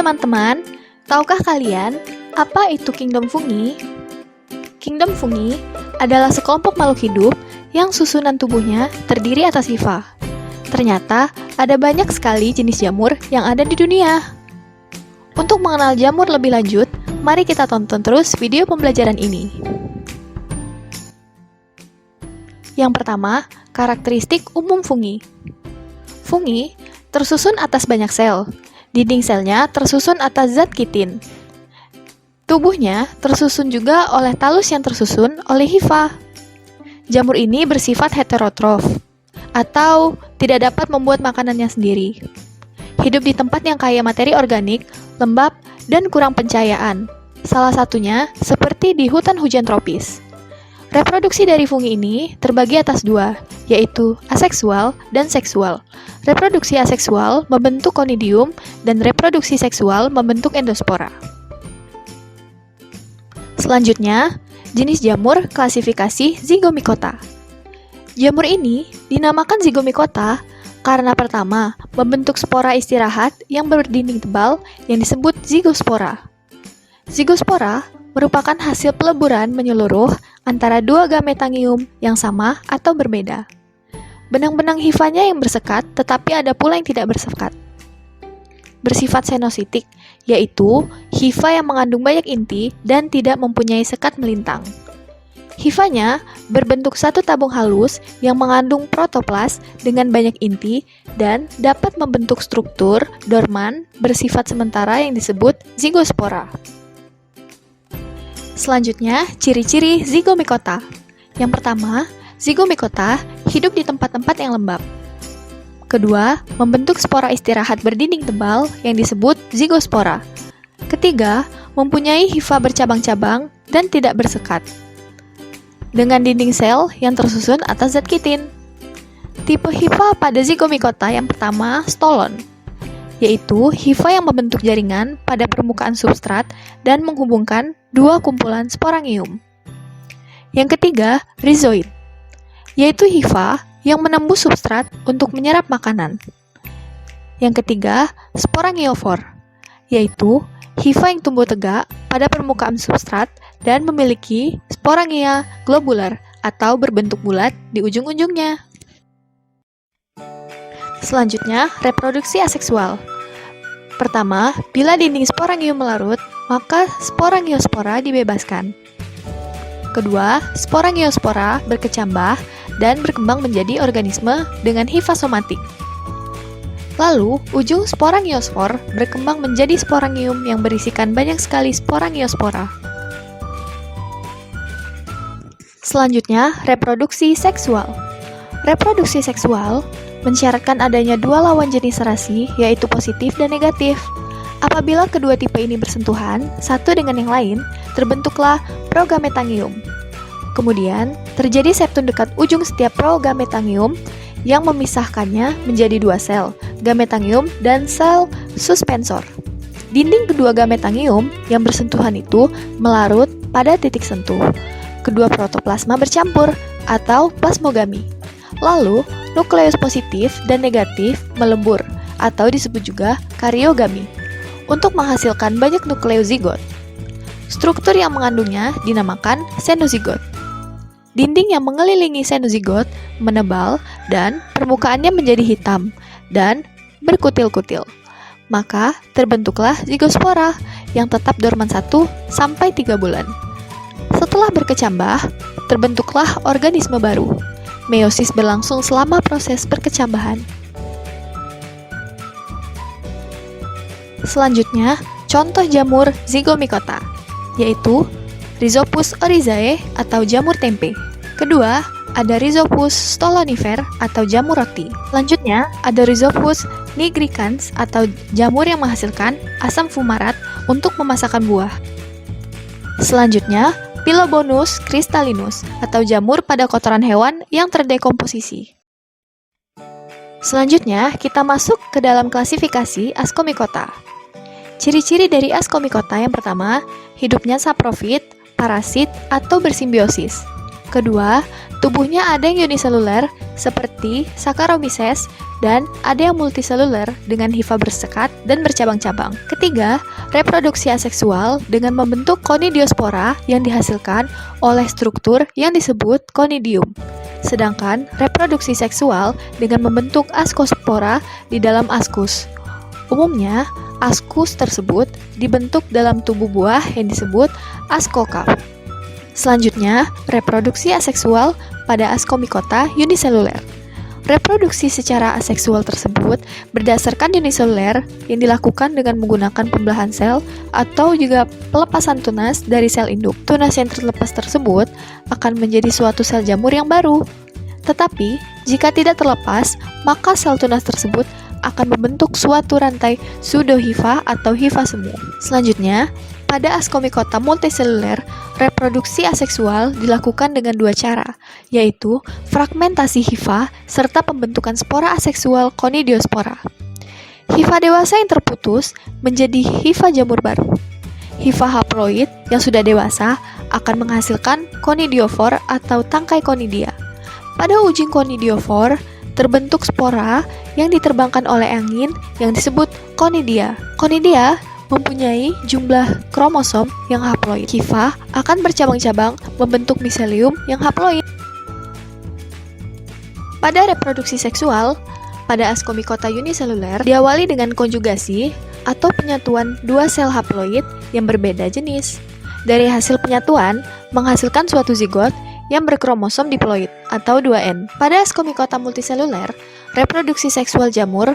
teman-teman, tahukah kalian apa itu kingdom fungi? Kingdom fungi adalah sekelompok makhluk hidup yang susunan tubuhnya terdiri atas hifa. Ternyata ada banyak sekali jenis jamur yang ada di dunia. Untuk mengenal jamur lebih lanjut, mari kita tonton terus video pembelajaran ini. Yang pertama, karakteristik umum fungi. Fungi tersusun atas banyak sel. Dinding selnya tersusun atas zat kitin. Tubuhnya tersusun juga oleh talus yang tersusun oleh hifa. Jamur ini bersifat heterotrof, atau tidak dapat membuat makanannya sendiri. Hidup di tempat yang kaya materi organik, lembab, dan kurang pencahayaan. Salah satunya seperti di hutan hujan tropis. Reproduksi dari fungi ini terbagi atas dua, yaitu aseksual dan seksual. Reproduksi aseksual membentuk conidium dan reproduksi seksual membentuk endospora. Selanjutnya, jenis jamur klasifikasi Zygomicota. Jamur ini dinamakan Zygomicota karena pertama, membentuk spora istirahat yang berdinding tebal yang disebut zygospora. Zygospora merupakan hasil peleburan menyeluruh antara dua gametangium yang sama atau berbeda. Benang-benang hifanya yang bersekat, tetapi ada pula yang tidak bersekat. Bersifat senositik, yaitu hifa yang mengandung banyak inti dan tidak mempunyai sekat melintang. Hifanya berbentuk satu tabung halus yang mengandung protoplas dengan banyak inti dan dapat membentuk struktur dorman bersifat sementara yang disebut zygospora. Selanjutnya, ciri-ciri Zygomicota. Yang pertama, Zygomicota hidup di tempat-tempat yang lembab. Kedua, membentuk spora istirahat berdinding tebal yang disebut zygospora. Ketiga, mempunyai hifa bercabang-cabang dan tidak bersekat, dengan dinding sel yang tersusun atas zat kitin. Tipe hifa pada Zygomicota yang pertama, stolon, yaitu hifa yang membentuk jaringan pada permukaan substrat dan menghubungkan dua kumpulan sporangium. Yang ketiga, rhizoid, yaitu hifa yang menembus substrat untuk menyerap makanan. Yang ketiga, sporangiofor, yaitu hifa yang tumbuh tegak pada permukaan substrat dan memiliki sporangia globular atau berbentuk bulat di ujung-ujungnya. Selanjutnya, reproduksi aseksual. Pertama, bila dinding sporangium melarut, maka sporangiospora dibebaskan. Kedua, sporangiospora berkecambah dan berkembang menjadi organisme dengan hifa somatik. Lalu, ujung sporangiosfor berkembang menjadi sporangium yang berisikan banyak sekali sporangiospora. Selanjutnya, reproduksi seksual. Reproduksi seksual mensyaratkan adanya dua lawan jenis serasi, yaitu positif dan negatif. Apabila kedua tipe ini bersentuhan, satu dengan yang lain, terbentuklah progametangium. Kemudian, terjadi septum dekat ujung setiap progametangium yang memisahkannya menjadi dua sel, gametangium dan sel suspensor. Dinding kedua gametangium yang bersentuhan itu melarut pada titik sentuh. Kedua protoplasma bercampur atau plasmogami. Lalu, nukleus positif dan negatif melebur atau disebut juga kariogami untuk menghasilkan banyak nukleozigot. Struktur yang mengandungnya dinamakan senozigot. Dinding yang mengelilingi senozigot menebal dan permukaannya menjadi hitam dan berkutil-kutil. Maka terbentuklah zygospora yang tetap dorman 1-3 bulan. Setelah berkecambah, terbentuklah organisme baru. Meiosis berlangsung selama proses perkecambahan. Selanjutnya, contoh jamur Zygomicota, yaitu Rhizopus oryzae atau jamur tempe. Kedua, ada Rhizopus stolonifer atau jamur roti. Selanjutnya, ada Rhizopus nigricans atau jamur yang menghasilkan asam fumarat untuk memasakkan buah. Selanjutnya, Pilobonus crystallinus atau jamur pada kotoran hewan yang terdekomposisi. Selanjutnya, kita masuk ke dalam klasifikasi Ascomycota. Ciri-ciri dari Ascomycota yang pertama, hidupnya saprofit, parasit, atau bersimbiosis. Kedua, tubuhnya ada yang uniseluler seperti Saccharomyces dan ada yang multiseluler dengan hifa bersekat dan bercabang-cabang. Ketiga, reproduksi aseksual dengan membentuk konidiospora yang dihasilkan oleh struktur yang disebut konidium. Sedangkan reproduksi seksual dengan membentuk askospora di dalam askus. Umumnya, askus tersebut dibentuk dalam tubuh buah yang disebut askokarp. Selanjutnya, reproduksi aseksual pada Ascomycota uniseluler. Reproduksi secara aseksual tersebut berdasarkan uniseluler yang dilakukan dengan menggunakan pembelahan sel atau juga pelepasan tunas dari sel induk. Tunas yang terlepas tersebut akan menjadi suatu sel jamur yang baru. Tetapi, jika tidak terlepas, maka sel tunas tersebut akan membentuk suatu rantai pseudohifa atau hifa semu. Selanjutnya, pada Ascomycota multiseluler, reproduksi aseksual dilakukan dengan dua cara, yaitu fragmentasi hifa serta pembentukan spora aseksual konidiospora. Hifa dewasa yang terputus menjadi hifa jamur baru. Hifa haploid yang sudah dewasa akan menghasilkan konidiofor atau tangkai konidia. Pada ujung konidiofor, terbentuk spora yang diterbangkan oleh angin yang disebut konidia. Konidia mempunyai jumlah kromosom yang haploid. Hifa akan bercabang-cabang membentuk miselium yang haploid. Pada reproduksi seksual, pada Ascomycota uniseluler diawali dengan konjugasi atau penyatuan dua sel haploid yang berbeda jenis. Dari hasil penyatuan menghasilkan suatu zigot yang berkromosom diploid atau 2N. Pada Ascomycota multiseluler, reproduksi seksual jamur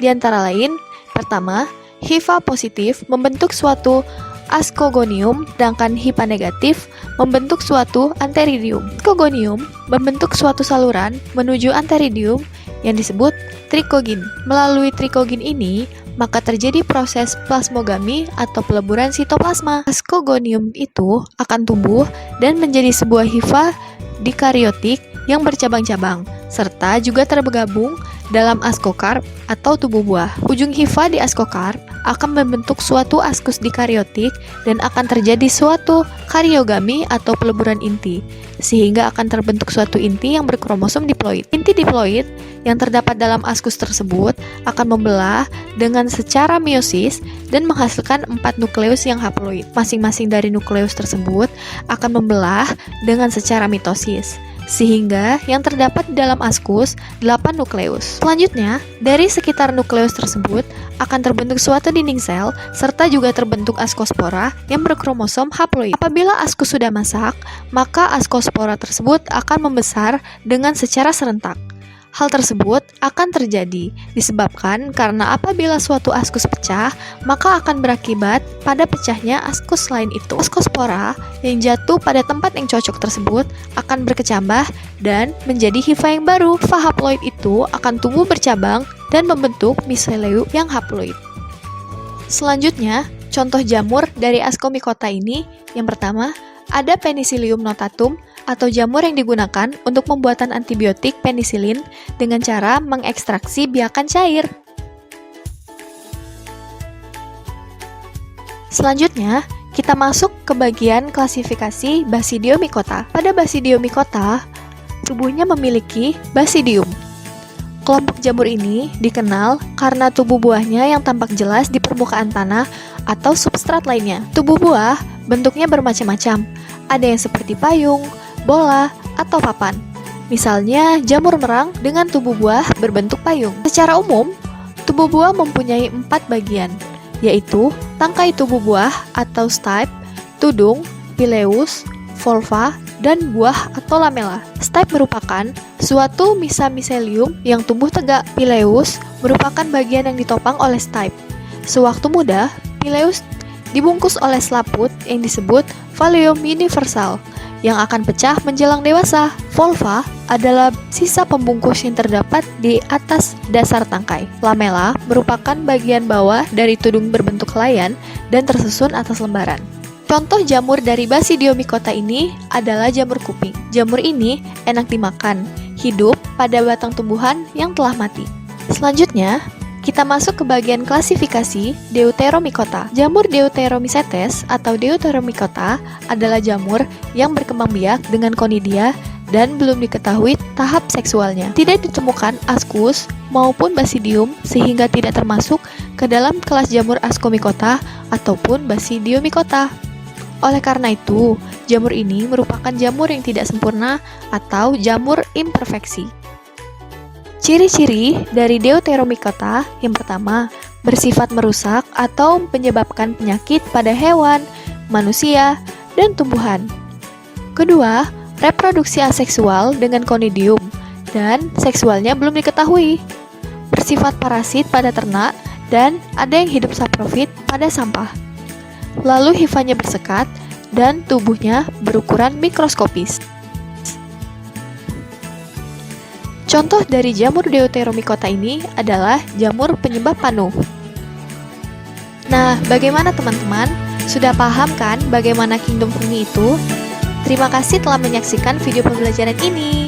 diantara lain, pertama, hifa positif membentuk suatu ascogonium, sedangkan hifa negatif membentuk suatu antheridium. Ascogonium membentuk suatu saluran menuju antheridium yang disebut trikogin. Melalui trikogin ini, maka terjadi proses plasmogami atau peleburan sitoplasma. Ascogonium itu akan tumbuh dan menjadi sebuah hifa dikaryotik yang bercabang-cabang, serta juga tergabung dalam askokarp atau tubuh buah. Ujung hifa di askokarp akan membentuk suatu askus dikaryotik dan akan terjadi suatu karyogami atau peleburan inti, sehingga akan terbentuk suatu inti yang berkromosom diploid. Inti diploid yang terdapat dalam askus tersebut akan membelah dengan secara meiosis dan menghasilkan 4 nukleus yang haploid. Masing-masing dari nukleus tersebut akan membelah dengan secara mitosis, sehingga yang terdapat di dalam askus 8 nukleus. Selanjutnya, dari sekitar nukleus tersebut akan terbentuk suatu dinding sel serta juga terbentuk askospora yang berkromosom haploid. Apabila askus sudah masak, maka askospora tersebut akan membesar dengan secara serentak. Hal tersebut akan terjadi disebabkan karena apabila suatu askus pecah, maka akan berakibat pada pecahnya askus lain itu. Askospora yang jatuh pada tempat yang cocok tersebut akan berkecambah dan menjadi hifa yang baru. Hifa haploid itu akan tumbuh bercabang dan membentuk miselium yang haploid. Selanjutnya, contoh jamur dari Ascomycota ini, yang pertama, ada Penicillium notatum atau jamur yang digunakan untuk pembuatan antibiotik penisilin dengan cara mengekstraksi biakan cair. Selanjutnya, kita masuk ke bagian klasifikasi Basidiomycota. Pada Basidiomycota, tubuhnya memiliki basidium. Kelompok jamur ini dikenal karena tubuh buahnya yang tampak jelas di permukaan tanah atau substrat lainnya. Tubuh buah bentuknya bermacam-macam. Ada yang seperti payung, bola, atau papan. Misalnya, jamur merang dengan tubuh buah berbentuk payung. Secara umum, tubuh buah mempunyai 4 bagian, yaitu tangkai tubuh buah atau stipe, tudung, pileus, volva, dan buah atau lamela. Stipe merupakan suatu miselium yang tumbuh tegak. Pileus merupakan bagian yang ditopang oleh stipe. Sewaktu muda, pileus dibungkus oleh selaput yang disebut valium universal yang akan pecah menjelang dewasa. Volva adalah sisa pembungkus yang terdapat di atas dasar tangkai. Lamela merupakan bagian bawah dari tudung berbentuk helaian dan tersusun atas lembaran. Contoh jamur dari Basidiomycota ini adalah jamur kuping. Jamur ini enak dimakan, hidup pada batang tumbuhan yang telah mati. Selanjutnya, Kita masuk ke bagian klasifikasi Deuteromycota. Jamur Deuteromycetes atau Deuteromycota adalah jamur yang berkembang biak dengan konidia dan belum diketahui tahap seksualnya. Tidak ditemukan ascus maupun basidium sehingga tidak termasuk ke dalam kelas jamur Ascomycota ataupun Basidiomycota. Oleh karena itu, jamur ini merupakan jamur yang tidak sempurna atau jamur imperfeksi. Ciri-ciri dari Deuteromycota yang pertama, bersifat merusak atau menyebabkan penyakit pada hewan, manusia, dan tumbuhan. Kedua, reproduksi aseksual dengan konidium dan seksualnya belum diketahui. Bersifat parasit pada ternak dan ada yang hidup saprofit pada sampah. Lalu hifanya bersekat dan tubuhnya berukuran mikroskopis. Contoh dari jamur Deuteromycota ini adalah jamur penyebab panu. Nah, bagaimana teman-teman? Sudah paham kan bagaimana kingdom fungi itu? Terima kasih telah menyaksikan video pembelajaran ini.